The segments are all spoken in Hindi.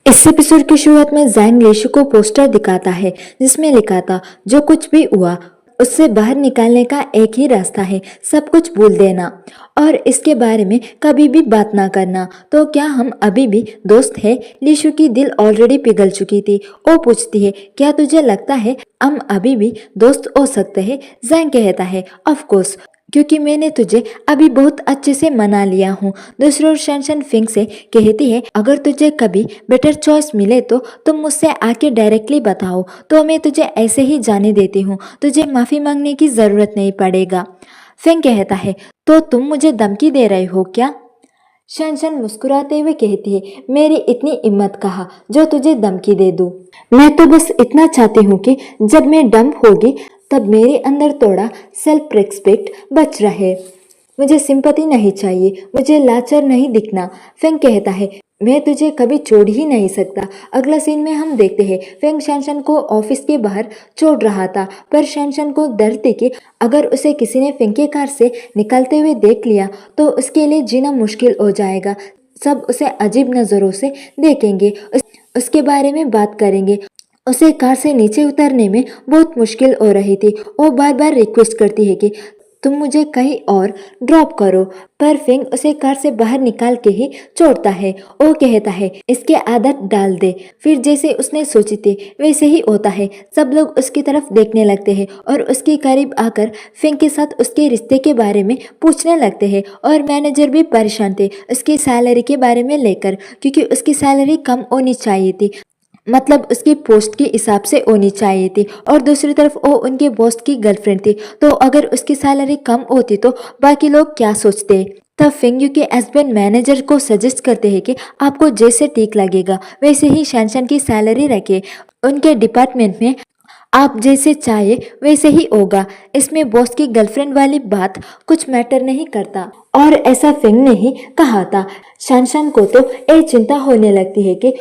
इस एपिसोड की शुरुआत में जैंग लिशु को पोस्टर दिखाता है जिसमें लिखा था जो कुछ भी हुआ उससे बाहर निकालने का एक ही रास्ता है, सब कुछ भूल देना और इसके बारे में कभी भी बात ना करना। तो क्या हम अभी भी दोस्त हैं? लिशु की दिल ऑलरेडी पिघल चुकी थी। वो पूछती है क्या तुझे लगता है हम अभी भी दोस्त हो सकते हैं? जैंग कहता है ऑफ कोर्स, क्योंकि मैंने तुझे अभी बहुत अच्छे से मना लिया हूँ। दूसरी ओर शनशन फिंग से कहती है अगर तुझे कभी बेटर चॉइस मिले तो तुम मुझसे आके डायरेक्टली बताओ, तो मैं तुझे ऐसे ही जाने देती हूँ, तुझे माफ़ी मांगने की ज़रूरत नहीं पड़ेगा। फिंग कहता है तो तुम मुझे धमकी दे रहे हो क्या? शनशन मुस्कुराते हुए कहती है मेरी इतनी हिम्मत कहा जो तुझे धमकी दे दूँ। मैं तो बस इतना चाहती हूँ कि जब मैं डंप होगी तब मेरे अंदर थोड़ा सेल्फ रिस्पेक्ट बच रहे। मुझे सिंपैथी नहीं चाहिए, मुझे लाचार नहीं दिखना। फेंग कहता है मैं तुझे कभी छोड़ ही नहीं सकता। अगला सीन में हम देखते हैं फेंग शनशन को ऑफिस के बाहर छोड़ रहा था, पर शनशन को डर थी कि अगर उसे किसी ने फेंग के कार से निकलते हुए देख लिया तो उसके लिए जीना मुश्किल हो जाएगा। सब उसे अजीब नज़रों से देखेंगे, उसके बारे में बात करेंगे। उसे कार से नीचे उतरने में बहुत मुश्किल हो रही थी। वो बार बार रिक्वेस्ट करती है कि तुम मुझे कहीं और ड्रॉप करो, पर फिंग उसे कार से बाहर निकाल के ही छोड़ता है। वो कहता है इसके आदत डाल दे। फिर जैसे उसने सोची थी वैसे ही होता है। सब लोग उसकी तरफ देखने लगते हैं और उसके करीब आकर फिंग के साथ उसके रिश्ते के बारे में पूछने लगते हैं। और मैनेजर भी परेशान थे उसकी सैलरी के बारे में लेकर, क्योंकि उसकी सैलरी कम होनी चाहिए थी, मतलब उसकी पोस्ट के हिसाब से होनी चाहिए थी। और दूसरी तरफ वो उनके बॉस की गर्लफ्रेंड थी, तो अगर उसकी सैलरी कम होती तो बाकी लोग क्या सोचते। तब फिंग के हस्बैंड मैनेजर को सजेस्ट करते हैं कि आपको जैसे ठीक लगेगा वैसे ही शनशन की सैलरी रखे, उनके डिपार्टमेंट में आप जैसे चाहे वैसे ही होगा। इसमें बॉस की गर्लफ्रेंड वाली बात कुछ मैटर नहीं करता। और ऐसा फिंग ने ही कहा था। शनशन को तो ये चिंता होने लगती है कि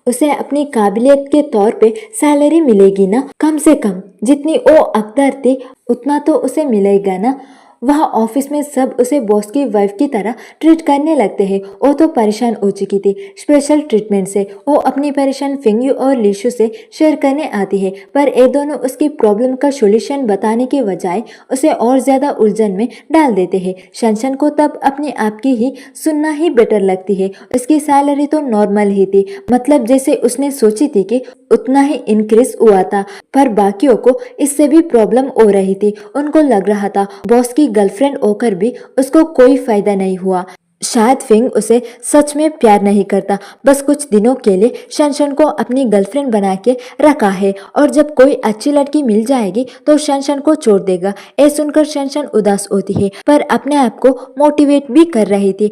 उसे अपनी काबिलियत के तौर पे सैलरी मिलेगी ना, कम से कम जितनी वो हकदार थी उतना तो उसे मिलेगा ना। वह ऑफिस में सब उसे बॉस की वाइफ की तरह ट्रीट करने लगते हैं। वो तो परेशान हो चुकी थी स्पेशल ट्रीटमेंट से। वो अपनी परेशान फिंग और लिशु से शेयर करने आती है, पर ये दोनों उसकी प्रॉब्लम का सॉल्यूशन बताने के बजाय उसे और ज्यादा उलझन में डाल देते हैं। शनशन को तब अपने आप की ही सुनना ही बेटर लगती है। उसकी सैलरी तो नॉर्मल ही थी, मतलब जैसे उसने सोची थी कि उतना ही इंक्रीज हुआ था, पर बाकियों को इससे भी प्रॉब्लम हो रही थी। उनको लग रहा था बॉस की गर्लफ्रेंड होकर भी उसको कोई फायदा नहीं हुआ। शायद फिंग उसे सच में प्यार नहीं करता, बस कुछ दिनों के लिए शनशन को अपनी गर्लफ्रेंड बना के रखा है और जब कोई अच्छी लड़की मिल जाएगी तो शनशन को छोड़ देगा। ये सुनकर शनशन उदास होती है, पर अपने आप को मोटिवेट भी कर रही थी।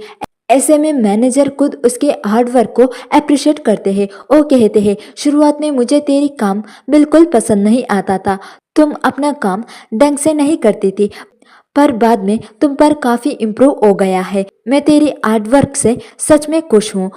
ऐसे में मैनेजर खुद उसके हार्डवर्क को अप्रिशिएट करते हैं। वो कहते हैं शुरुआत में मुझे तेरी काम बिल्कुल पसंद नहीं आता था, तुम अपना काम ढंग से नहीं करती थी, पर बाद में तुम पर काफी इम्प्रूव हो गया है। मैं तेरी हार्डवर्क से सच में खुश हूँ।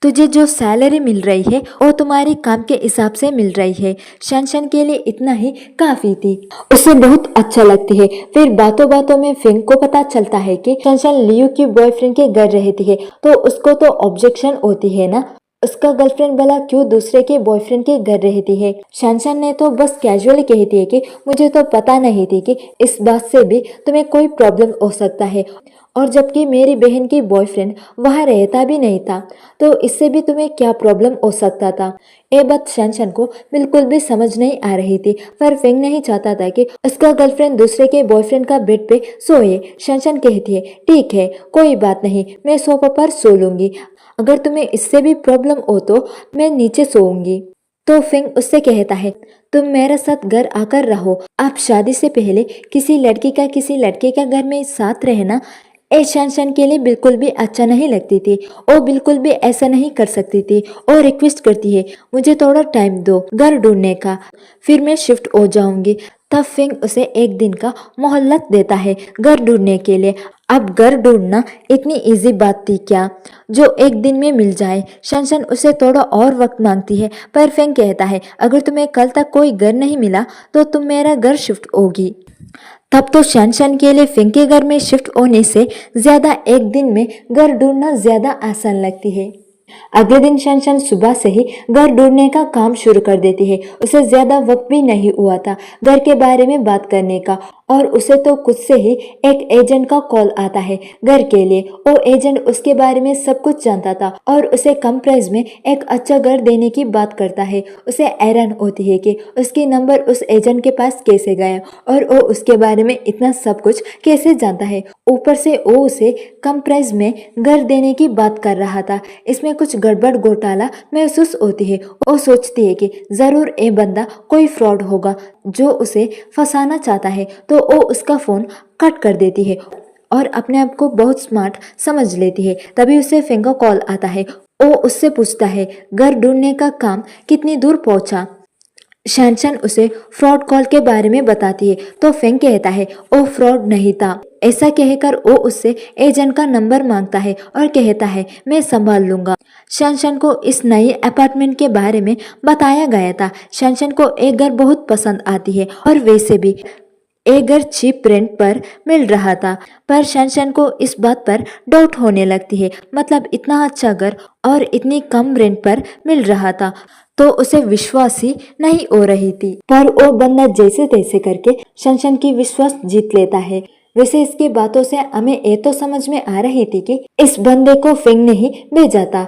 तुझे जो सैलरी मिल रही है वो तुम्हारे काम के हिसाब से मिल रही है। शनशन के लिए इतना ही काफी थी, उसे बहुत अच्छा लगती है। फिर बातों बातों में फिंग को पता चलता है कि शनशन लियू की बॉयफ्रेंड के घर रहती है, तो उसको तो ऑब्जेक्शन होती है ना, उसका गर्लफ्रेंड भला क्यों दूसरे के बॉयफ्रेंड के घर रहती है। शनशन ने तो बस कैजुअली कहती है कि मुझे तो पता नहीं थी कि इस बात से भी तुम्हें कोई प्रॉब्लम हो सकता है, और जबकि मेरी बहन की बॉयफ्रेंड वहाँ रहता भी नहीं था, तो इससे भी तुम्हें क्या प्रॉब्लम हो सकता था। ये बात शनशन को बिल्कुल भी समझ नहीं आ रही थी, पर फिंग नहीं चाहता था कि उसका गर्लफ्रेंड दूसरे के बॉयफ्रेंड का बेड पे सोए। शनशन कहती है ठीक है कोई बात नहीं, मैं सोफा पर सो लूंगी, अगर तुम्हें इससे भी प्रॉब्लम हो तो मैं नीचे सोऊंगी। तो फिंग उससे कहता है तुम मेरे साथ घर आकर रहो, आप शादी से पहले किसी लड़की का किसी लड़के का घर में साथ रहना ए शनशन के लिए बिल्कुल भी अच्छा नहीं लगती थी। वो बिल्कुल भी ऐसा नहीं कर सकती थी। और रिक्वेस्ट करती है मुझे थोड़ा टाइम दो घर ढूंढने का, फिर मैं शिफ्ट हो जाऊंगी। तब फिंग उसे एक दिन का मोहलत देता है घर ढूंढने के लिए। अब घर ढूंढना इतनी इजी बात थी क्या जो एक दिन में मिल जाए। शनशन उसे थोड़ा और वक्त मांगती है, पर फिंग कहता है अगर तुम्हें कल तक कोई घर नहीं मिला तो तुम मेरा घर शिफ्ट होगी। तब तो शनशन के लिए फिंग के घर में शिफ्ट होने से ज्यादा एक दिन में घर ढूंढना ज्यादा आसान लगती है। अगले दिन शनशन सुबह से ही घर ढूंढने का काम शुरू कर देती है। उसे ज्यादा वक्त भी नहीं हुआ था घर के बारे में बात करने का, और उसे तो खुद से ही एक एजेंट का कॉल आता है घर के लिए। वो एजेंट उसके बारे में सब कुछ जानता था और उसे कम प्राइस में एक अच्छा घर देने की बात करता है। उसे हैरान होती है कि उसकी नंबर उस एजेंट के पास कैसे गया और वो उसके बारे में इतना सब कुछ कैसे जानता है। ऊपर से वो उसे कम प्राइस में घर देने की बात कर रहा था। इसमें कुछ गड़बड़ घोटाला महसूस होती है। वो सोचती है कि जरूर ये बंदा कोई फ्रॉड होगा जो उसे फंसाना चाहता है, तो वो उसका फोन कट कर देती है और अपने आप को बहुत स्मार्ट समझ लेती है। तभी उसे फेंग का कॉल आता है। वो उससे पूछता है घर ढूंढने का काम कितनी दूर पहुंचा। शैनशन उसे फ्रॉड कॉल के बारे में बताती है तो फेंग कहता है वो फ्रॉड नहीं था। ऐसा कहकर वो उससे एजेंट का नंबर मांगता है और कहता है मैं संभाल लूंगा। शैनशन को इस नए अपार्टमेंट के बारे में बताया गया था। शैनशन को एक घर बहुत पसंद आती है और वैसे भी एक घर चीप रेंट पर मिल रहा था, पर शनशन को इस बात पर डाउट होने लगती है। मतलब इतना अच्छा घर और इतनी कम रेंट पर मिल रहा था तो उसे विश्वास ही नहीं हो रही थी। पर वो बंदा जैसे तैसे करके शनशन की विश्वास जीत लेता है। वैसे इसकी बातों से हमें ये तो समझ में आ रही थी कि इस बंदे को फेंग ने ही भेजा था।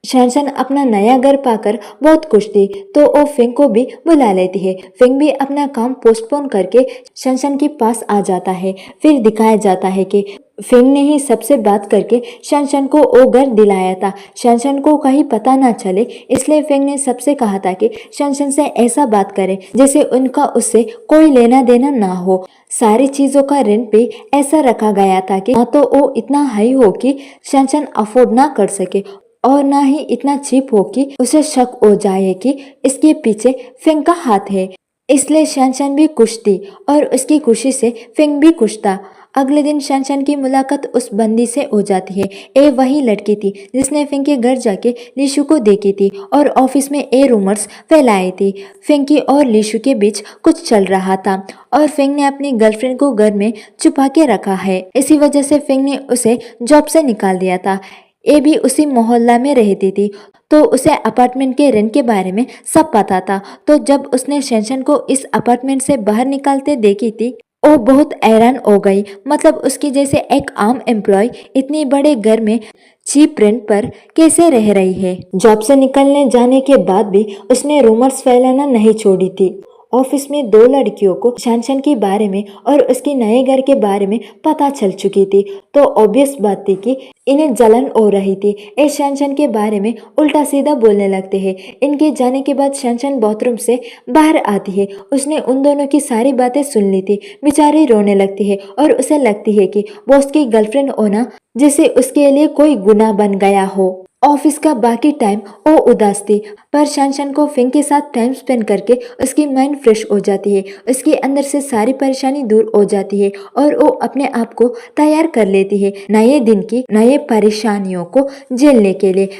शनशन अपना नया घर पाकर बहुत खुश थी तो वो फेंग को भी बुला लेती है। फेंग भी अपना काम पोस्टपोन करके शनशन के पास आ जाता है। फिर दिखाया जाता है कि फेंग ने ही सबसे बात करके शनशन को वो घर दिलाया था। शनशन को कहीं पता ना चले इसलिए फेंग ने सबसे कहा था कि शनशन से ऐसा बात करे जैसे उनका उससे कोई लेना देना ना हो। सारी चीजों का रेंट भी ऐसा रखा गया था कि ना तो वो इतना हाई हो कि शनशन अफोर्ड ना कर सके और ना ही इतना चीप हो कि उसे शक हो जाए कि इसके पीछे फेंग का हाथ है। इसलिए शनशन भी खुश थी और उसकी खुशी से फेंग भी खुश था। अगले दिन शनशन की मुलाकात उस बंदी से हो जाती है। ये वही लड़की थी जिसने फेंग के घर जाके लीशु को देखी थी और ऑफिस में ये रूमर्स फैलाए थी। फेंग की और लीशु के बीच कुछ चल रहा था और फेंग ने अपनी गर्लफ्रेंड को घर में छुपा के रखा है। इसी वजह से फेंग ने उसे जॉब से निकाल दिया था। ये भी उसी मोहल्ला में रहती थी तो उसे अपार्टमेंट के रेंट के बारे में सब पता था। तो जब उसने शनशन को इस अपार्टमेंट से बाहर निकालते देखी थी वो बहुत हैरान हो गई। मतलब उसकी जैसे एक आम एम्प्लॉय इतनी बड़े घर में चीप रेंट पर कैसे रह रही है। जॉब से निकलने जाने के बाद भी उसने रूमर्स फैलाना नहीं छोड़ी थी। ऑफिस में दो लड़कियों को शनशन के बारे में और उसके नए घर के बारे में पता चल चुकी थी तो ऑब्वियस बात थी कि इन्हें जलन हो रही थी। ये शनशन के बारे में उल्टा सीधा बोलने लगते हैं। इनके जाने के बाद शनशन बाथरूम से बाहर आती है। उसने उन दोनों की सारी बातें सुन ली थी। बेचारी रोने लगती है और उसे लगती है कि बॉस की गर्लफ्रेंड होना जैसे उसके लिए कोई गुनाह बन गया हो। ऑफिस का बाकी टाइम वो उदास थी पर शनशन को फेंग के साथ टाइम स्पेंड करके उसकी माइंड फ्रेश हो जाती है। उसके अंदर से सारी परेशानी दूर हो जाती है और वो अपने आप को तैयार कर लेती है नए दिन की नए परेशानियों को झेलने के लिए।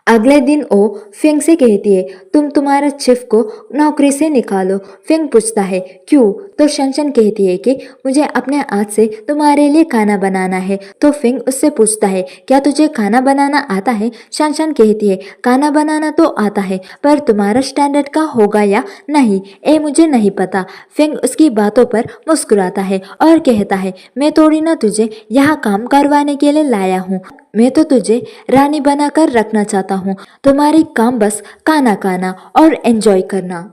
अगले दिन वो फेंग से कहती है तुम तुम्हारा चिफ को नौकरी से निकालो। फेंग पूछता है क्यों, तो शनशन कहती है कि मुझे अपने हाथ से तुम्हारे लिए खाना बनाना है। तो फेंग उससे पूछता है क्या तुझे खाना बनाना आता है। शनशन कहती है खाना बनाना तो आता है पर तुम्हारा स्टैंडर्ड का होगा या नहीं ये मुझे नहीं पता। फेंग उसकी बातों पर मुस्कुराता है और कहता है मैं थोड़ी ना तुझे यहाँ काम करवाने के लिए लाया हूँ, मैं तो तुझे रानी बनाकर रखना चाहता हूँ। तुम्हारी काम बस खाना खाना और एंजॉय करना।